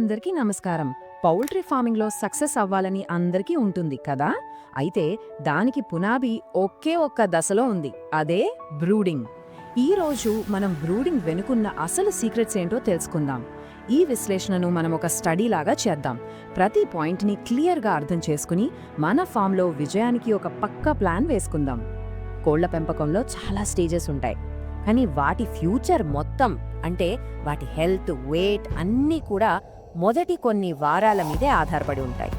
అందరికీ నమస్కారం. Poultry ఫార్మింగ్లో success అవ్వాలని అందరికీ ఉంటుంది కదా. అయితే దానికి పునాది ఒకే ఒక్క దశలో ఉంది, అదే బ్రూడింగ్. ఈరోజు మనం బ్రూడింగ్ వెనుకున్న అసలు సీక్రెట్స్ ఏంటో తెలుసుకుందాం. ఈ విశ్లేషణను మనం ఒక స్టడీ లాగా చేద్దాం. ప్రతి పాయింట్ని క్లియర్గా అర్థం చేసుకుని మన ఫామ్లో విజయానికి ఒక పక్కా ప్లాన్ వేసుకుందాం. కోళ్ల పెంపకంలో చాలా స్టేజెస్ ఉంటాయి, కానీ వాటి ఫ్యూచర్ మొత్తం, అంటే వాటి హెల్త్, వెయిట్ అన్నీ కూడా మొదటి కొన్ని వారాల మీదే ఆధారపడి ఉంటాయి.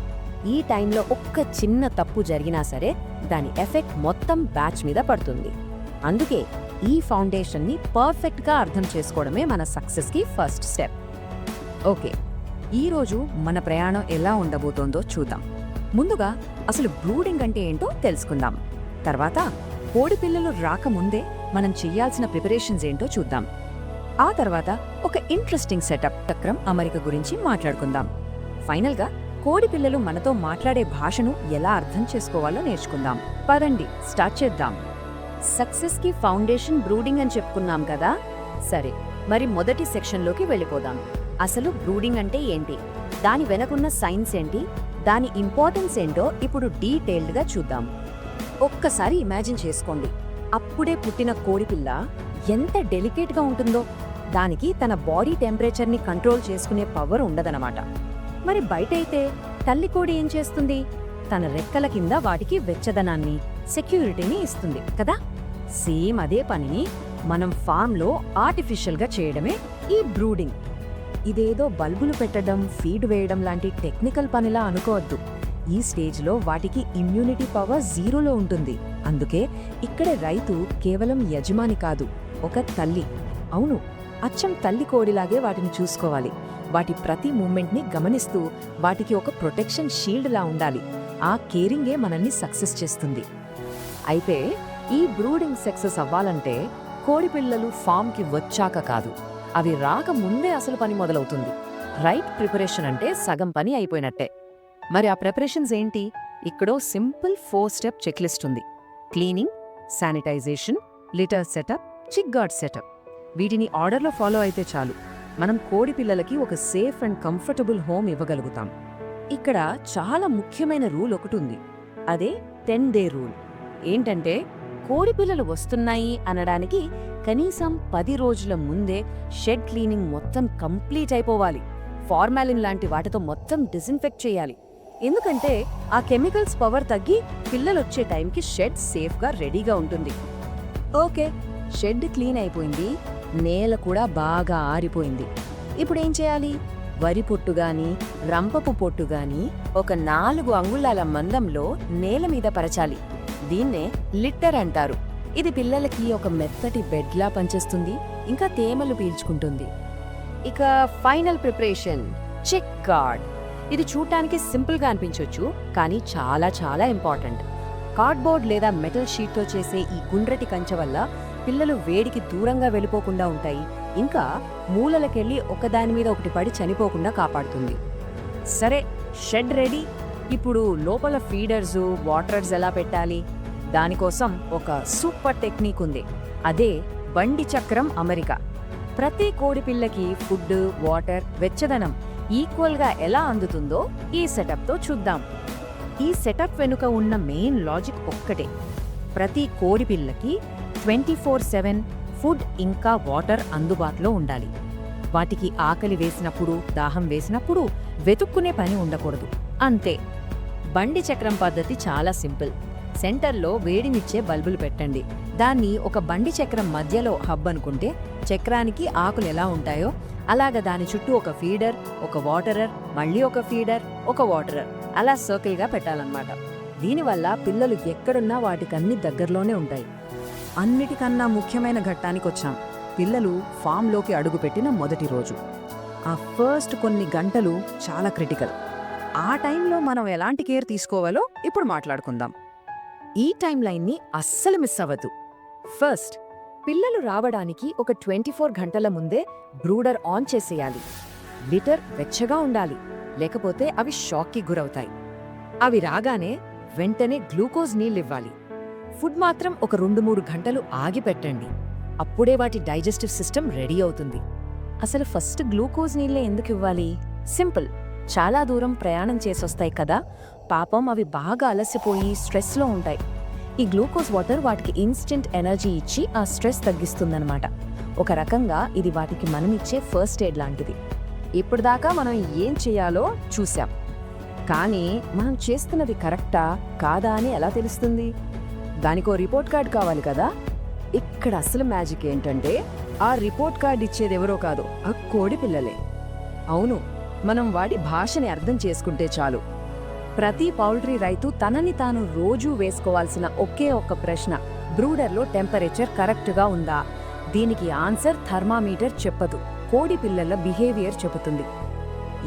ఈ టైంలో ఒక్క చిన్న తప్పు జరిగినా సరే దాని ఎఫెక్ట్ మొత్తం బ్యాచ్ మీద పడుతుంది. అందుకే ఈ ఫౌండేషన్ని పర్ఫెక్ట్గా అర్థం చేసుకోవడమే మన సక్సెస్కి ఫస్ట్ స్టెప్. ఓకే, ఈరోజు మన ప్రయాణం ఎలా ఉండబోతోందో చూద్దాం. ముందుగా అసలు బ్రూడింగ్ అంటే ఏంటో తెలుసుకుందాం. తర్వాత కోడి పిల్లలు రాకముందే మనం చెయ్యాల్సిన ప్రిపరేషన్స్ ఏంటో చూద్దాం. ఆ తర్వాత ఒక ఇంట్రెస్టింగ్ సెటప్ చక్రం అమరిక గురించి మాట్లాడుకుందాం. ఫైనల్గా కోడి పిల్లలు మనతో మాట్లాడే భాషను ఎలా అర్థం చేసుకోవాలో నేర్చుకుందాం. పదండి స్టార్ట్ చేద్దాం. సక్సెస్కి ఫౌండేషన్ బ్రూడింగ్ అని చెప్పుకున్నాం కదా. సరే, మరి మొదటి సెక్షన్లోకి వెళ్ళిపోదాం. అసలు బ్రూడింగ్ అంటే ఏంటి, దాని వెనకున్న సైన్స్ ఏంటి, దాని ఇంపార్టెన్స్ ఏంటో ఇప్పుడు డీటెయిల్డ్గా చూద్దాం. ఒక్కసారి ఇమాజిన్ చేసుకోండి, అప్పుడే పుట్టిన కోడిపిల్ల ఎంత డెలికేట్గా ఉంటుందో. దానికి తన బాడీ టెంపరేచర్ని కంట్రోల్ చేసుకునే పవర్ ఉండదన్నమాట. మరి బయటైతే తల్లి కోడి ఏం చేస్తుంది? తన రెక్కల కింద వాటికి వెచ్చదనాన్ని, సెక్యూరిటీని ఇస్తుంది కదా. సేమ్ అదే పనిని మనం ఫామ్లో ఆర్టిఫిషియల్గా చేయడమే ఈ బ్రూడింగ్. ఇదేదో బల్బులు పెట్టడం, ఫీడ్ వేయడం లాంటి టెక్నికల్ పనిలా అనుకోవద్దు. ఈ స్టేజ్లో వాటికి ఇమ్యూనిటీ పవర్ జీరోలో ఉంటుంది. అందుకే ఇక్కడే రైతు కేవలం యజమాని కాదు, ఒక తల్లి. అవును, అచ్చం తల్లి కోడిలాగే వాటిని చూసుకోవాలి. వాటి ప్రతి మూమెంట్ని గమనిస్తూ వాటికి ఒక ప్రొటెక్షన్ షీల్డ్లా ఉండాలి. ఆ కేరింగే మనల్ని సక్సెస్ చేస్తుంది. అయితే ఈ బ్రూడింగ్ సక్సెస్ అవ్వాలంటే కోడిపిల్లలు ఫామ్కి వచ్చాక కాదు, అవి రాకముందే అసలు పని మొదలవుతుంది. రైట్ ప్రిపరేషన్ అంటే సగం పని అయిపోయినట్టే. మరి ఆ ప్రిపరేషన్స్ ఏంటి? ఇక్కడో సింపుల్ 4 స్టెప్ చెక్లిస్ట్ ఉంది. క్లీనింగ్, శానిటైజేషన్, లిటర్ సెటప్, చిక్ గార్డ్ సెటప్. వీటిని ఆర్డర్లో ఫాలో అయితే చాలు, మనం కోడి పిల్లలకి ఒక సేఫ్ అండ్ కంఫర్టబుల్ హోమ్ ఇవ్వగలుగుతాం. ఇక్కడ చాలా ముఖ్యమైన రూల్ ఒకటి ఉంది, అదే 10 డే రూల్. ఏంటంటే కోడి పిల్లలు వస్తున్నాయి అనడానికి కనీసం 10 రోజుల ముందే షెడ్ క్లీనింగ్ మొత్తం కంప్లీట్ అయిపోవాలి. ఫార్మాలిన్ లాంటి వాటితో మొత్తం డిస్ఇన్ఫెక్ట్ చేయాలి. ఎందుకంటే ఆ కెమికల్స్ పవర్ తగ్గి పిల్లలొచ్చే టైంకి షెడ్ సేఫ్గా రెడీగా ఉంటుంది. ఓకే, షెడ్ క్లీన్ అయిపోయింది, నేల కూడా బాగా ఆరిపోయింది. ఇప్పుడు ఏం చేయాలి? వరి పొట్టు గాని, రంపపు పొట్టు గాని ఒక 4 అంగుళాల మందంలో నేల మీద పరచాలి. దీన్నే లిట్టర్ అంటారు. ఇది పిల్లలకి ఒక మెత్తటి బెడ్లా పనిచేస్తుంది, ఇంకా తేమలు పీల్చుకుంటుంది. ఇక ఫైనల్ ప్రిపరేషన్, చిక్ గార్డ్. ఇది చూడటానికి సింపుల్గా అనిపించవచ్చు, కానీ చాలా చాలా ఇంపార్టెంట్. కార్డ్బోర్డ్ లేదా మెటల్ షీట్తో చేసే ఈ గుండ్రటి కంచె వల్ల పిల్లలు వేడికి దూరంగా వెళ్ళిపోకుండా ఉంటాయి, ఇంకా మూలలకెళ్ళి ఒకదాని మీద ఒకటి పడి చనిపోకుండా కాపాడుతుంది. సరే, షెడ్ రెడీ. ఇప్పుడు లోపల ఫీడర్సు, వాటర్స్ ఎలా పెట్టాలి? దానికోసం ఒక సూపర్ టెక్నిక్ ఉంది, అదే బండి చక్రం అమరిక. ప్రతి కోడి పిల్లకి ఫుడ్, వాటర్, వెచ్చదనం ఈక్వల్గా ఎలా అందుతుందో ఈ సెటప్తో చూద్దాం. ఈ సెటప్ వెనుక ఉన్న మెయిన్ లాజిక్ ఒక్కటే, ప్రతి కోడి పిల్లకి 24/7 ఫుడ్ ఇంకా వాటర్ అందుబాటులో ఉండాలి. వాటికి ఆకలి వేసినప్పుడు, దాహం వేసినప్పుడు వెతుక్కునే పని ఉండకూడదు, అంతే. బండి చక్రం పద్ధతి చాలా సింపుల్. సెంటర్లో వేడినిచ్చే బల్బులు పెట్టండి. దాన్ని ఒక బండి చక్రం మధ్యలో హబ్ అనుకుంటే చక్రానికి ఆకులు ఎలా ఉంటాయో అలాగా దాని చుట్టూ ఒక ఫీడర్, ఒక వాటరర్, మళ్ళీ ఒక ఫీడర్, ఒక వాటరర్, అలా సర్కిల్గా పెట్టాలన్నమాట. దీనివల్ల పిల్లలు ఎక్కడున్నా వాటికన్నీ దగ్గరలోనే ఉంటాయి. అన్నిటికన్నా ముఖ్యమైన ఘట్టానికి వచ్చాం, పిల్లలు ఫామ్లోకి అడుగుపెట్టిన మొదటి రోజు. ఆ ఫస్ట్ కొన్ని గంటలు చాలా క్రిటికల్. ఆ టైంలో మనం ఎలాంటి కేర్ తీసుకోవాలో ఇప్పుడు మాట్లాడుకుందాం. ఈ టైం లైన్ని అస్సలు మిస్ అవ్వద్దు. ఫస్ట్, పిల్లలు రావడానికి ఒక 24 గంటల ముందే బ్రూడర్ ఆన్ చేసేయాలి. లిటర్ వెచ్చగా ఉండాలి, లేకపోతే అవి షాక్కి గురవుతాయి. అవి రాగానే వెంటనే గ్లూకోజ్ నీళ్ళివ్వాలి. ఫుడ్ మాత్రం ఒక 2-3 గంటలు ఆగి పెట్టండి, అప్పుడే వాటి డైజెస్టివ్ సిస్టమ్ రెడీ అవుతుంది. అసలు ఫస్ట్ గ్లూకోజ్ నీళ్ళే ఎందుకు ఇవ్వాలి? సింపుల్. చాలా దూరం ప్రయాణం చేసొస్తాయి కదా, పాపం అవి బాగా అలసిపోయి స్ట్రెస్లో ఉంటాయి. ఈ గ్లూకోజ్ వాటర్ వాటికి ఇన్స్టెంట్ ఎనర్జీ ఇచ్చి ఆ స్ట్రెస్ తగ్గిస్తుందన్నమాట. ఒక రకంగా ఇది వాటికి మనమిచ్చే ఫస్ట్ ఎయిడ్ లాంటిది. ఇప్పుడు దాకా మనం ఏం చేయాలో చూసాం, కానీ మనం చేస్తున్నది కరెక్టా కాదా అని ఎలా తెలుస్తుంది? దానికో రిపోర్ట్ కార్డ్ కావాలి కదా. ఇక్కడ అసలు మ్యాజిక్ ఏంటంటే, ఆ రిపోర్ట్ కార్డ్ ఇచ్చేది ఎవరో కాదు, ఆ కోడి పిల్లలే. అవును, మనం వాడి భాషని అర్థం చేసుకుంటే చాలు. ప్రతి పౌల్ట్రీ రైతు తనని తాను రోజూ వేసుకోవాల్సిన ఒకే ఒక్క ప్రశ్న: బ్రూడర్లో టెంపరేచర్ కరెక్ట్గా ఉందా? దీనికి ఆన్సర్ థర్మామీటర్ చెప్పదు, కోడి పిల్లల బిహేవియర్ చెబుతుంది.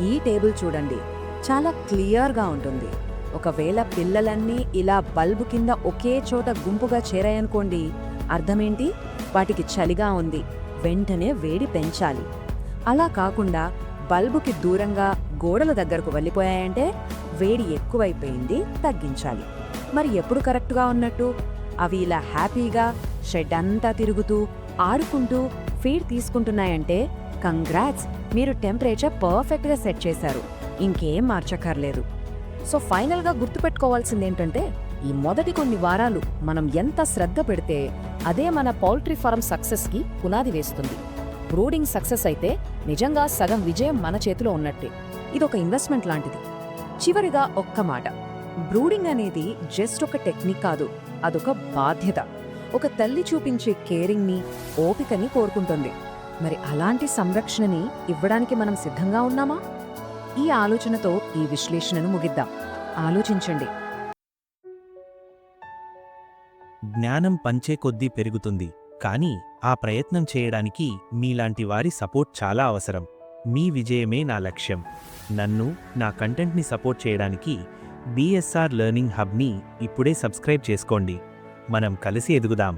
ఈ టేబుల్ చూడండి, చాలా క్లియర్గా ఉంటుంది. ఒకవేళ పిల్లలన్నీ ఇలా బల్బు కింద ఒకే చోట గుంపుగా చేరాయనుకోండి, అర్థమేంటి? వాటికి చలిగా ఉంది, వెంటనే వేడి పెంచాలి. అలా కాకుండా బల్బుకి దూరంగా గోడల దగ్గరకు వెళ్ళిపోయాయంటే వేడి ఎక్కువైపోయింది, తగ్గించాలి. మరి ఎప్పుడు కరెక్ట్గా ఉన్నట్టు? అవి ఇలా హ్యాపీగా షెడ్ అంతా తిరుగుతూ ఆడుకుంటూ ఫీడ్ తీసుకుంటున్నాయంటే కంగ్రాట్స్, మీరు టెంపరేచర్ పర్ఫెక్ట్గా సెట్ చేశారు, ఇంకేం మార్చక్కర్లేదు. సో ఫైనల్గా గుర్తుపెట్టుకోవాల్సిందేంటంటే, ఈ మొదటి కొన్ని వారాలు మనం ఎంత శ్రద్ధ పెడితే అదే మన పౌల్ట్రీ ఫారం సక్సెస్కి పునాది వేస్తుంది. బ్రూడింగ్ సక్సెస్ అయితే నిజంగా సగం విజయం మన చేతిలో ఉన్నట్టే. ఇదొక ఇన్వెస్ట్మెంట్ లాంటిది. చివరిగా ఒక్క మాట, బ్రూడింగ్ అనేది జస్ట్ ఒక టెక్నిక్ కాదు, అదొక బాధ్యత. ఒక తల్లి చూపించే కేరింగ్ని, ఓపికని కోరుకుంటుంది. మరి అలాంటి సంరక్షణని ఇవ్వడానికి మనం సిద్ధంగా ఉన్నామా? ఈ ఆలోచనతో ఈ విశ్లేషణను ముగిద్దాం. ఆలోచించండి. జ్ఞానం పంచే కొద్దీ పెరుగుతుంది, కానీ ఆ ప్రయత్నం చేయడానికి మీలాంటి వారి సపోర్ట్ చాలా అవసరం. మీ విజయమే నా లక్ష్యం. నన్ను, నా కంటెంట్ని సపోర్ట్ చేయడానికి BSR లెర్నింగ్ హబ్ని ఇప్పుడే సబ్స్క్రైబ్ చేసుకోండి. మనం కలిసి ఎదుగుదాం.